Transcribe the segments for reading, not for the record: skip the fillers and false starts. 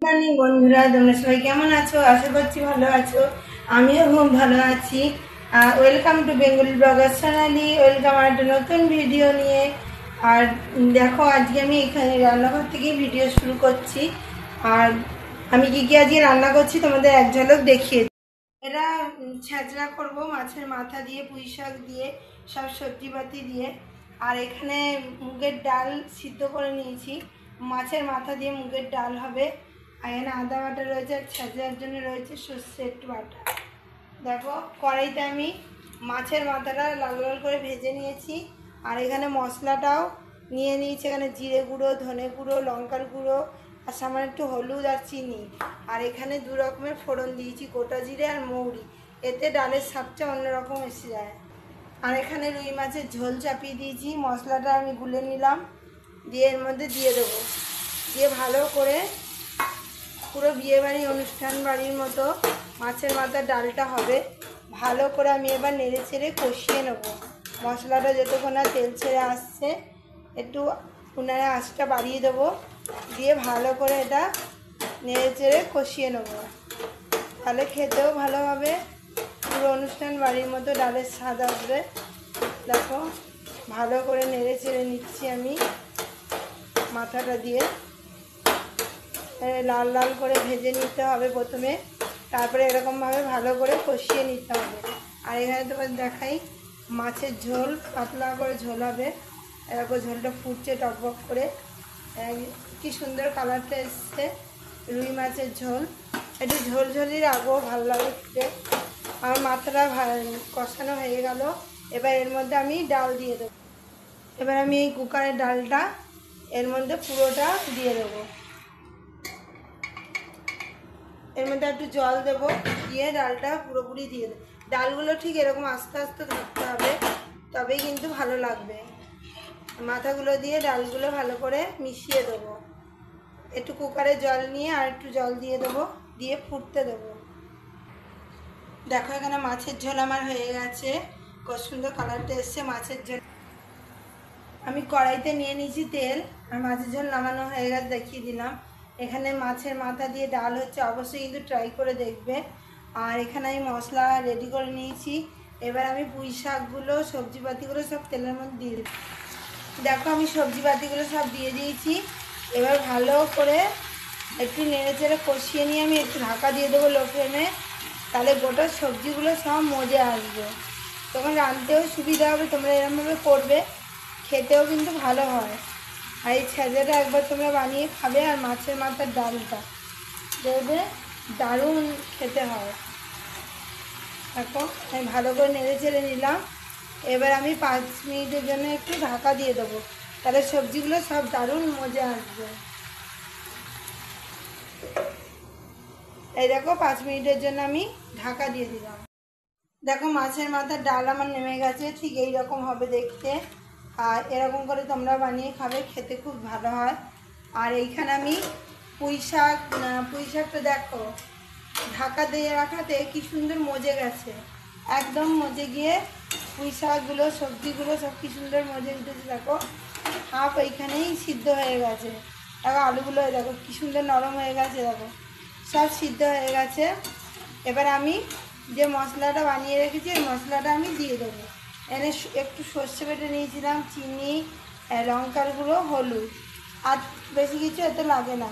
Morning বন্ধুরা, তোমরা সবাই কেমন আছো? আশা করছি ভালো আছো। আমিও খুব ভালো আছি। Welcome to Bengali blogger Sonali. Welcome আর একটা নতুন ভিডিও নিয়ে। আর দেখো, আজকে আমি এখানে রান্নাঘর থেকে ভিডিও শুরু করছি। আর আমি কি কি আজকে রান্না করছি তোমাদের এক ঝলক দেখিয়ে দিই। এরা ছেঁচড়া করবো মাছের মাথা দিয়ে, পুঁই শাক দিয়ে, সব সবজিপাতি দিয়ে। আর এখানে মুগের ডাল সিদ্ধ করে নিয়েছি। মাছের মাথা দিয়ে মুগের ডাল হবে। আর এখানে আদা বাটা রয়েছে, আর ছেঁচড়ার জন্য রয়েছে সর্ষে একটু বাটা। দেখো, কড়াইতে আমি মাছের মাথাটা লাল লাল করে ভেজে নিয়েছি। আর এখানে মশলাটাও নিয়ে নিয়েছি। এখানে জিরে গুঁড়ো, ধনে গুঁড়ো, লঙ্কার গুঁড়ো, আর সামান্য একটু হলুদ আর চিনি। আর এখানে দু রকমের ফোড়ন দিয়েছি, গোটা জিরে আর মৌরি। এতে ডালের স্বাদটা অন্যরকম এসে যায়। আর এখানে রুই মাছের ঝোল চাপিয়ে দিয়েছি। মশলাটা আমি গুলে নিলাম, দিয়ে এর মধ্যে দিয়ে দেবো। দিয়ে ভালো করে পুরো বিয়েবাড়ি অনুষ্ঠান বাড়ির মতো মাছের মাথার ডালটা হবে। ভালো করে আমি এবার নেড়ে চেড়ে কষিয়ে নেব। মশলাটা যতক্ষণ না তেল ছেড়ে আসছে, একটু উনারে আঁচটা বাড়িয়ে দেবো। দিয়ে ভালো করে এটা নেড়ে চেড়ে কষিয়ে নেব। তাহলে খেতেও ভালো হবে, পুরো অনুষ্ঠান বাড়ির মতো ডালের স্বাদ আসবে। দেখো, ভালো করে নেড়ে চেড়ে নিচ্ছি আমি মাথাটা দিয়ে। লাল লাল করে ভেজে নিতে হবে প্রথমে, তারপরে এরকমভাবে ভালো করে কষিয়ে নিতে হবে। আর এখানে তোমার দেখাই, মাছের ঝোল পাতলা করে ঝোল হবে। এরকম ঝোলটা ফুটছে টকবক করে, কি সুন্দর কালারটা এসছে। রুই মাছের ঝোল একটু ঝোল ঝোলই রাখবো, ভালো লাগে খেতে। আমার মাথাটা কষানো হয়ে গেল। এবার এর মধ্যে আমি ডাল দিয়ে দেবো। এবার আমি এই কুকারের ডালটা এর মধ্যে পুরোটা দিয়ে দেবো। এর মধ্যে একটু জল দেবো, দিয়ে ডালটা পুরোপুরি দিয়ে দেবো। ডালগুলো ঠিক এরকম আস্তে আস্তে ধরতে হবে, তবেই কিন্তু ভালো লাগবে। মাথাগুলো দিয়ে ডালগুলো ভালো করে মিশিয়ে দেবো। একটু কুকারে জল নিয়ে আর একটু জল দিয়ে দেবো, দিয়ে ফুটতে দেবো। দেখো, এখানে মাছের ঝোল আমার হয়ে গেছে। কত সুন্দর কালারটা এসছে মাছের ঝোল। আমি কড়াইতে নিয়ে নিয়েছি তেল, আর মাছের ঝোল নামানো হয়ে গেছে, দেখিয়ে দিলাম। এখানে মাছের মাথা দিয়ে ডাল হচ্ছে, অবশ্যই কিন্তু ট্রাই করে দেখবে। আর এখানে আমি মশলা রেডি করে নিয়েছি। এবার আমি পুঁই শাকগুলো, সবজিপাতিগুলো সব তেলের মধ্যে দিয়ে দিই। দেখো, আমি সবজিপাতিগুলো সব দিয়ে দিয়েছি। এবার ভালো করে একটু নেড়ে চেড়ে কষিয়ে নিয়ে আমি একটু ঢাকা দিয়ে দেবো লো ফ্লেমে। তাহলে গোটা সবজিগুলো সব মজে আসবে, তখন রাঁধতেও সুবিধা হবে। তোমরা এরকমভাবে করবে, খেতেও কিন্তু ভালো হয়। আর এই ছেঁচড়াটা একবার তোমরা বানিয়ে খাবে। আর মাছের মাথার ডালটা দেখবে দারুণ খেতে হয়। দেখো, আমি ভালো করে নেড়ে চেড়ে নিলাম। এবার আমি 5 মিনিটের জন্য একটু ঢাকা দিয়ে দেবো, তাহলে সবজিগুলো সব দারুণ মজে আসবে। এই দেখো, 5 মিনিটের জন্য আমি ঢাকা দিয়ে দিলাম। দেখো, মাছের মাথার ডাল আমার নেমে গেছে, ঠিক এই রকম হবে দেখতে। আর এরকম করে তোমরা বানিয়ে খাবে, খেতে খুব ভালো হয়। আর এইখানে আমি পুঁই শাকটা দেখো ঢাকা দিয়ে রাখাতে কি সুন্দর মজে গেছে। একদম মজে গিয়ে পুঁই শাকগুলো, সবজিগুলো সব কি সুন্দর মজে উঠেছে। দেখো, হাফ এইখানেই সিদ্ধ হয়ে গেছে। দেখো, আলুগুলো দেখো কি সুন্দর নরম হয়ে গেছে। দেখো, সব সিদ্ধ হয়ে গেছে। এবার আমি যে মশলাটা বানিয়ে রেখেছি, ওই মশলাটা আমি দিয়ে দেবো। এনে একটু সর্ষে বেটে নিয়েছিলাম, চিনি, লঙ্কার গুঁড়ো, হলুদ, আর বেশি কিছু এতে লাগে না।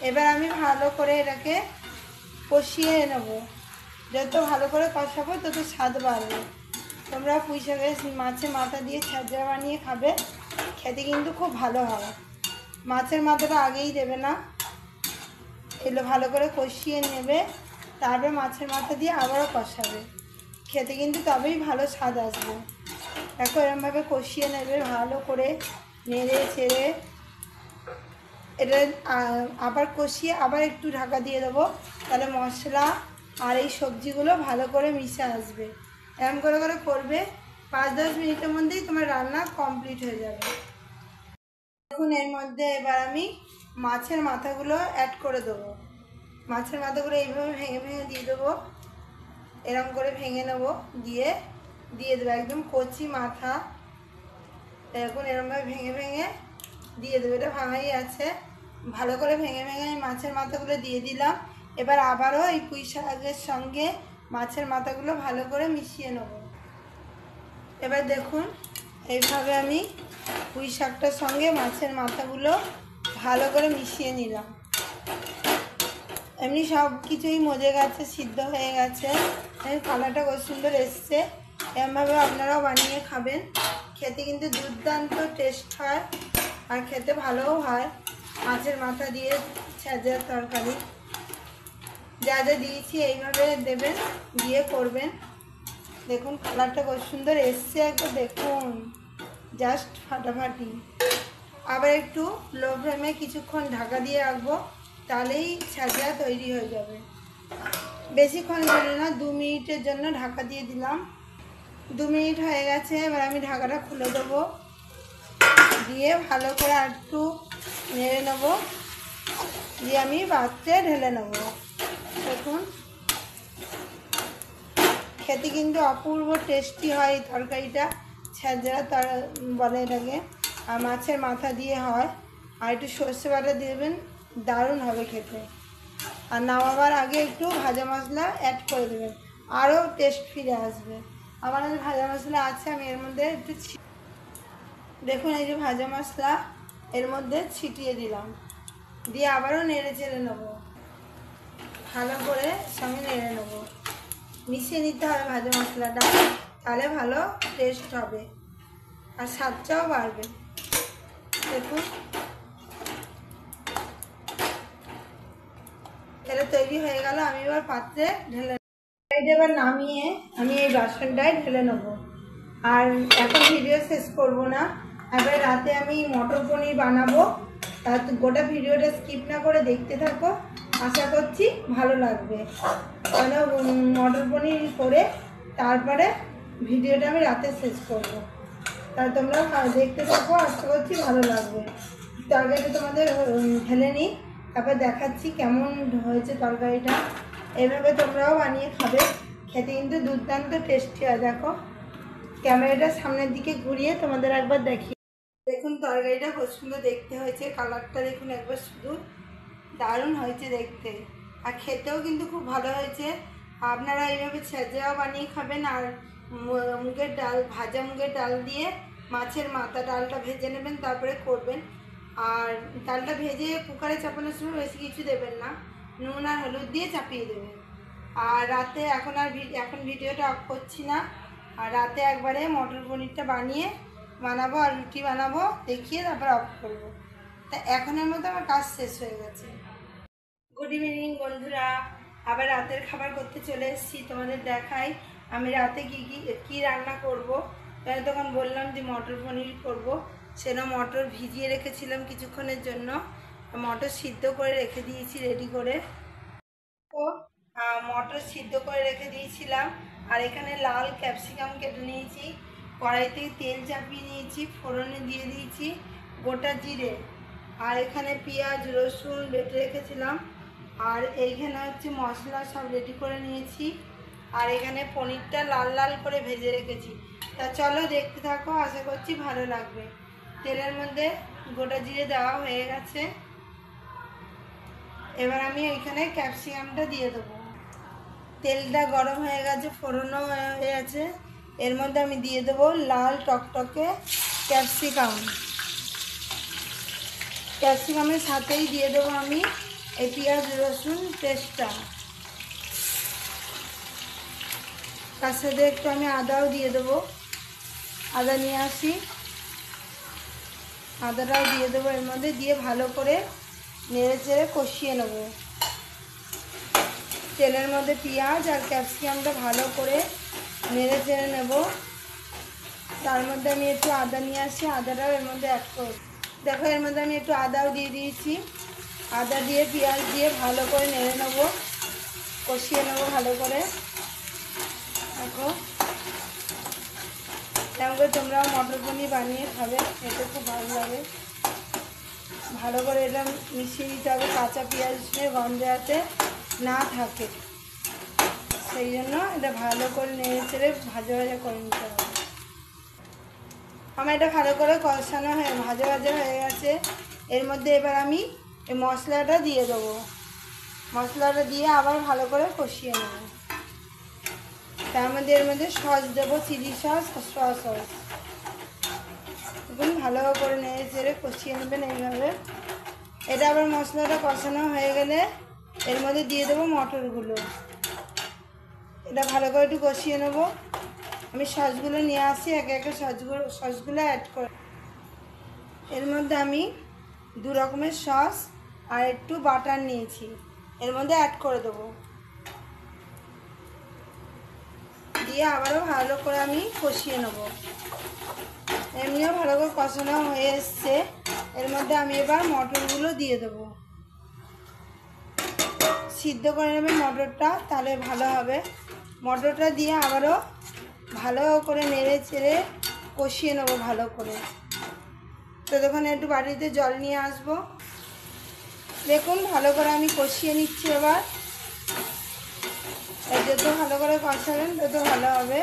এবার আমি ভালো করে এটাকে কষিয়ে নেব। যত ভালো করে কষাবো তত স্বাদ বাড়বে। তোমরা পুঁই শাকের মাছের মাথা দিয়ে ছেঁচড়া বানিয়ে খাবে, খেতে কিন্তু খুব ভালো হয়। মাছের মাথাটা আগেই দেবে না, এগুলো ভালো করে কষিয়ে নেবে, তারপরে মাছের মাথা দিয়ে আবারও কষাবে। খেতে কিন্তু তবেই ভালো স্বাদ আসবে। দেখো, এরমভাবে কষিয়ে নেবে ভালো করে, নেড়ে চেড়ে এটা আবার কষিয়ে আবার একটু ঢাকা দিয়ে দেবো। তাহলে মশলা আর এই সবজিগুলো ভালো করে মিশে আসবে। এরম করে করে করবে, 5-10 মিনিটের মধ্যেই তোমার রান্না কমপ্লিট হয়ে যাবে। দেখুন, এর মধ্যে এবার আমি মাছের মাথাগুলো অ্যাড করে দেবো। মাছের মাথাগুলো এইভাবে ভেঙে ভেঙে দিয়ে দেবো। এরকম করে ভেঙে নেবো, দিয়ে দেবো একদম কচি মাথা। এখন এরকমভাবে ভেঙে ভেঙে দিয়ে দেবো। এটা ভাঙাই আছে, ভালো করে ভেঙে ভেঙে আমি মাছের মাথাগুলো দিয়ে দিলাম। এবার আবারও এই পুঁই শাকের সঙ্গে মাছের মাথাগুলো ভালো করে মিশিয়ে নেব। এবার দেখুন এইভাবে আমি পুঁই শাকটার সঙ্গে মাছের মাথাগুলো ভালো করে মিশিয়ে নিলাম। এমনি সব কিছুই মজে গেছে, সিদ্ধ হয়ে গেছে, কালারটা খুব সুন্দর এসছে। এমনভাবে আপনারাও বানিয়ে খাবেন, খেতে কিন্তু দুর্দান্ত টেস্ট হয় আর খেতে ভালোও হয়। মাছের মাথা দিয়ে ছেঁচড়ার তরকারি যা যা দিয়েছি এইভাবে দেবেন, দিয়ে করবেন। দেখুন কালারটা খুব সুন্দর এসছে, একবার দেখুন, জাস্ট ফাটাফাটি। আবার একটু লো ফ্লেমে কিছুক্ষণ ঢাকা দিয়ে রাখবো, তাহলেই ছেঁচড়া তৈরি হয়ে যাবে। বেশিক্ষণ জন্য না, 2 মিনিটের জন্য ঢাকা দিয়ে দিলাম। 2 মিনিট হয়ে গেছে। এবার আমি ঢাকাটা খুলে দেবো, দিয়ে ভালো করে আর একটু নেড়ে নেবো, দিয়ে আমি পাত্রে ঢেলে নেব। দেখুন খেতে কিন্তু অপূর্ব টেস্টি হয় এই তরকারিটা, ছেঁচড়া বলে এটাকে, আর মাছের মাথা দিয়ে হয়। আর একটু সর্ষে বাটা দেবেন, দারুণ হবে খেতে। আর নামাবার আগে একটু ভাজা মশলা অ্যাড করে দেবেন, আরও টেস্ট ফিরে আসবে। আমার কাছে ভাজা মশলা আছে, আমি এর মধ্যে একটু দেখুন এই যে ভাজা মশলা এর মধ্যে ছিটিয়ে দিলাম, দিয়ে আবারও নেড়ে চেড়ে নেবো, ভালো করে সঙ্গে নেড়ে নেবো। মিশিয়ে নিতে হবে ভাজা মশলাটা, তাহলে ভালো টেস্ট হবে আর স্বাদটাও বাড়বে। দেখুন এটা তৈরি হয়ে গেল। আমি এবার পাত্রে ঢেলে এবার নামিয়ে আমি এই বাসনটায় ঢেলে নেব। আর এখন ভিডিও শেষ করব না, এবার রাতে আমি মটর পনির বানাবো, তার গোটা ভিডিওটা স্কিপ না করে দেখতে থাকো, আশা করছি ভালো লাগবে। কেন মটর পনির করে তারপরে ভিডিওটা আমি রাতে শেষ করব, তা তোমরা দেখতে থাকো, আশা করছি ভালো লাগবে। তরকারিটা তোমাদের ঢেলে নিই, তারপর দেখাচ্ছি কেমন হয়েছে তরকারিটা। এইভাবে তোমরাও বানিয়ে খাবে, খেতে কিন্তু দুর্দান্ত টেস্টি হয়। দেখো ক্যামেরাটা সামনের দিকে ঘুরিয়ে তোমাদের একবার দেখি। দেখুন তরকারিটা খুব সুন্দর দেখতে হয়েছে, কালারটা দেখুন একবার, শুধু দারুণ হয়েছে দেখতে, আর খেতেও কিন্তু খুব ভালো হয়েছে। আপনারা এইভাবে ছেঁচড়াও বানিয়ে খাবেন। আর মুগের ডাল, ভাজা মুগের ডাল দিয়ে মাছের মাথা, ডালটা ভেজে নেবেন, তারপরে করবেন। আর ডালটা ভেজে কুকারে চাপানোর সময় বেশি কিছু দেবেন না, নুন আর হলুদ দিয়ে চাপিয়ে দেবেন। আর রাতে এখন ভিডিওটা অফ করছি না, আর রাতে একবারে মটর পনিরটা বানাবো আর রুটি বানাবো, দেখিয়ে তারপর অফ করবো। তা এখনের মতো আমার কাজ শেষ হয়ে গেছে। গুড ইভিনিং বন্ধুরা, আবার রাতের খাবার করতে চলে এসেছি। তোমাদের দেখাই আমি রাতে কি রান্না করব। তখন বললাম যে মটর পনির করব, সেটা মটর ভিজিয়ে রেখেছিলাম কিছুক্ষণের জন্য, মটর সিদ্ধ করে রেখে দিয়েছি রেডি করে। তো মটর সিদ্ধ করে রেখে দিয়েছিলাম, আর এখানে লাল ক্যাপসিকাম কেটে নিয়েছি, কড়াইতে তেল চাপিয়ে নিয়েছি, ফোড়নে দিয়ে দিয়েছি গোটা জিরে, আর এখানে পেঁয়াজ রসুন বেটে রেখেছিলাম, আর এইখানে হচ্ছে মশলা সব রেডি করে নিয়েছি, আর এখানে পনিরটা লাল লাল করে ভেজে রেখেছি। তা চলো দেখতে থাকো, আশা করছি ভালো লাগবে। তেলের মধ্যে গোটা জিরে দেওয়া হয়ে গেছে, এবার আমি এইখানে ক্যাপসিকামটা দিয়ে দেবো। তেলটা গরম হয়ে গেছে, ফোড়নও হয়ে গেছে, এর মধ্যে আমি দিয়ে দেবো লাল টকটকে ক্যাপসিকাম। ক্যাপসিকামের সাথেই দিয়ে দেবো আমি এই পেঁয়াজ রসুন পেস্টটা, তার সাথে একটু আমি আদাও দিয়ে দেবো। আদা নিয়ে আসি, আদাটাও দিয়ে দেবো এর মধ্যে, দিয়ে ভালো করে নেড়ে চেড়ে কষিয়ে নেব। তেলের মধ্যে পেঁয়াজ আর ক্যাপসিকামটা ভালো করে নেড়ে চেড়ে নেব। তার মধ্যে আমি একটু আদা নিয়ে আসি, আদাটাও এর মধ্যে অ্যাড করব। দেখো এর মধ্যে আমি একটু আদাও দিয়ে দিয়েছি, আদা দিয়ে পেঁয়াজ দিয়ে ভালো করে নেড়ে নেব, কষিয়ে নেব ভালো করে। দেখো তেমন করে তোমরাও মটর পনির বানিয়ে খাবে, খেতে খুব ভালো লাগে। ভালো করে এটা মিশিয়ে দিতে হবে, কাঁচা পেঁয়াজের গন্ধ যাতে না থাকে, সেই জন্য এটা ভালো করে নেড়ে চেড়ে ভাজা ভাজা করে নিতে হবে। আমার এটা ভালো করে কষানো ভাজা ভাজা হয়ে গেছে। এর মধ্যে এবার আমি এই মশলাটা দিয়ে দেবো। মশলাটা দিয়ে আবার ভালো করে কষিয়ে নেব। তার মধ্যে এর মধ্যে সস দেবো, চিলি সস আর সয়া সস। দেখুন ভালো করে নেড়ে চেড়ে কষিয়ে নেবেন এইভাবে। এটা আবার মশলাটা কষানো হয়ে গেলে এর মধ্যে দিয়ে দেবো মটরগুলো। এটা ভালো করে একটু কষিয়ে নেব। আমি সসগুলো নিয়ে আসি, একে একে সসগুলো অ্যাড করে। এর মধ্যে আমি 2 রকমের সস আর একটু বাটার নিয়েছি, এর মধ্যে অ্যাড করে দেবো। দিয়ে আবারও ভালো করে আমি কষিয়ে নেব। এমনিও ভালো করে কষানো হয়ে এসছে। এর মধ্যে আমি এবার মটরগুলো দিয়ে দেবো। সিদ্ধ করে নেবেন মটরটা, তাহলে ভালো হবে। মটরটা দিয়ে আবারও ভালো করে নেড়ে চেড়ে কষিয়ে নেবো ভালো করে। ততক্ষণ একটু বাড়িতে জল নিয়ে আসবো। দেখুন ভালো করে আমি কষিয়ে নিচ্ছি। এবার যত ভালো করে কষাবেন তত ভালো হবে।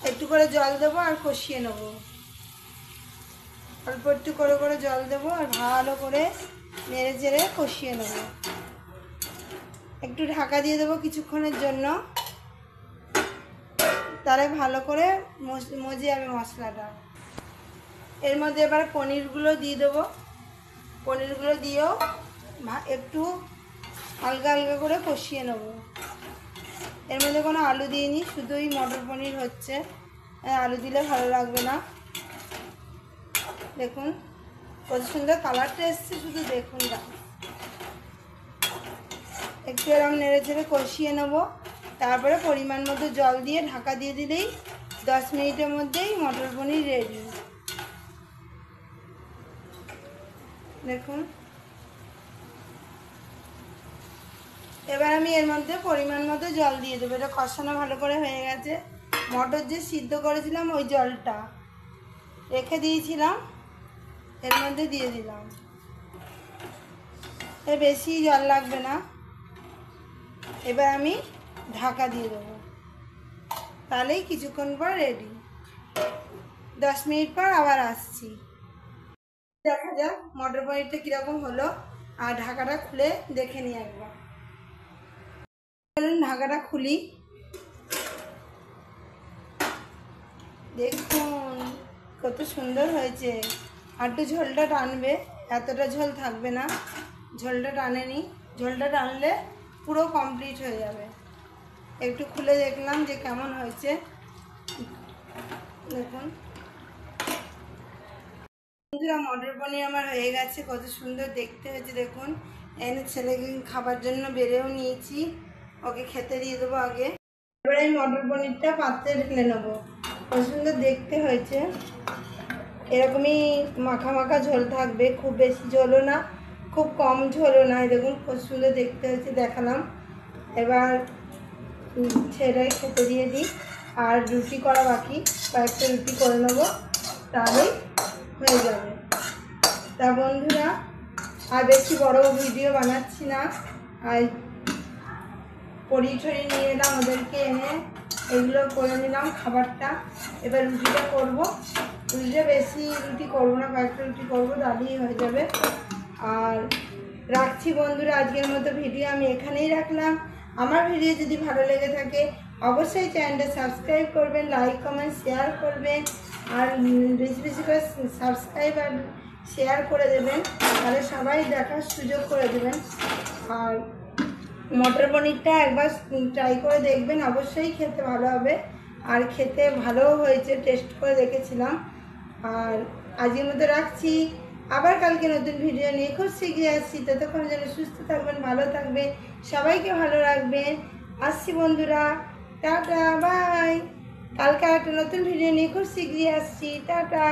একটু করে জল দেবো আর কষিয়ে নেব। অল্প একটু করে জল দেবো আর ভালো করে নেড়ে চেড়ে কষিয়ে নেব। একটু ঢাকা দিয়ে দেবো কিছুক্ষণের জন্য, তাহলে ভালো করে মজে যাবে মশলাটা। এর মধ্যে এবার পনিরগুলো দিয়ে দেবো। পনিরগুলো দিয়েও একটু হালকা হালকা করে কষিয়ে নেব। এর মধ্যে কোনো আলু দিইনি, শুধুই মটর পনির হচ্ছে, আলু দিলে ভালো লাগবে না। দেখুন কত সুন্দর কালারটা এসছে, শুধু দেখুন। একটু এরকম নেড়ে চেড়ে কষিয়ে নেব। তারপরে পরিমাণ মতো জল দিয়ে ঢাকা দিয়ে দিলেই 10 মিনিটের মধ্যেই মটর পনির রেডি। দেখুন এবার আমি এর মধ্যে পরিমাণ মতো জল দিয়ে দেবো। এটা কষানো ভালো করে হয়ে গেছে। মটর যে সিদ্ধ করেছিলাম ওই জলটা রেখে দিয়েছিলাম, এর মধ্যে দিয়ে দিলাম। এর বেশি জল লাগবে না। এবার আমি ঢাকা দিয়ে দেবো, তাহলেই কিছুক্ষণ পর রেডি। 10 মিনিট পর আবার আসছি, দেখা যাক মটর পনিরটা কীরকম হলো। আর ঢাকাটা খুলে দেখে নিই একবার। ঢাকাটা খুলি, দেখুন কত সুন্দর হয়েছে। আর একটু ঝোলটা টানবে, এতটা ঝোল থাকবে না। ঝোলটা টানেনি, ঝোলটা টানলে পুরো কমপ্লিট হয়ে যাবে। একটু খুলে দেখলাম যে কেমন হয়েছে। দেখুন বন্ধুরা, মটর পনির আমার হয়ে গেছে। কত সুন্দর দেখতে হয়েছে দেখুন। এনে ছেলেকে খাবার জন্য বেড়েও নিয়েছি, ওকে খেতে দিয়ে দেবো আগে। এবার আমি মটর পনিরটা পাত্রে ঢেলে নেবো। কত সুন্দর দেখতে হয়েছে। এরকমই মাখা মাখা ঝোল থাকবে, খুব বেশি ঝোলও না খুব কম ঝোলও না। দেখুন কত সুন্দর দেখতে হয়েছে, দেখালাম। এবার ছেলেটাকে খেতে দিয়ে দিই। আর রুটি করা বাকি, কয়েকটা রুটি করে নেবো, তাহলেই হয়ে যাবে। তা বন্ধুরা, আর বেশি বড় ভিডিও বানাচ্ছি না। আর পরি ঠরি নিয়ে এলাম ওদেরকে, এনে এগুলো করে নিলাম খাবারটা। এবার রুটিটা করবো। রুটিটা বেশি রুটি করবো না, কয়েকটা রুটি করবো, তাহলেই হয়ে যাবে। আর রাখছি বন্ধুরা, আজকের মতো ভিডিও আমি এখানেই রাখলাম। আমার ভিডিও যদি ভালো লেগে থাকে অবশ্যই চ্যানেলটা সাবস্ক্রাইব করবেন, লাইক কমেন্ট শেয়ার করবেন। আর বেশি বেশি করে সাবস্ক্রাইব আর শেয়ার করে দেবেন, তাহলে সবাই দেখার সুযোগ করে দেবেন। আর মটর পনিরটা একবার ট্রাই করে দেখবেন, অবশ্যই খেতে ভালো হবে। আর খেতে ভালোও হয়েছে, টেস্ট করে দেখেছিলাম। আর আজকের মতো রাখছি, আবার কালকে নতুন ভিডিও নিয়ে খুব শিখে আসছি। ততক্ষণ যেন সুস্থ থাকবেন, ভালো থাকবেন, সবাইকে ভালো রাখবেন। আসছি বন্ধুরা, টাটা বাই। কালকে একটা নতুন ভিডিও নিয়ে খুব শিগগিরই আসছি, টাটা।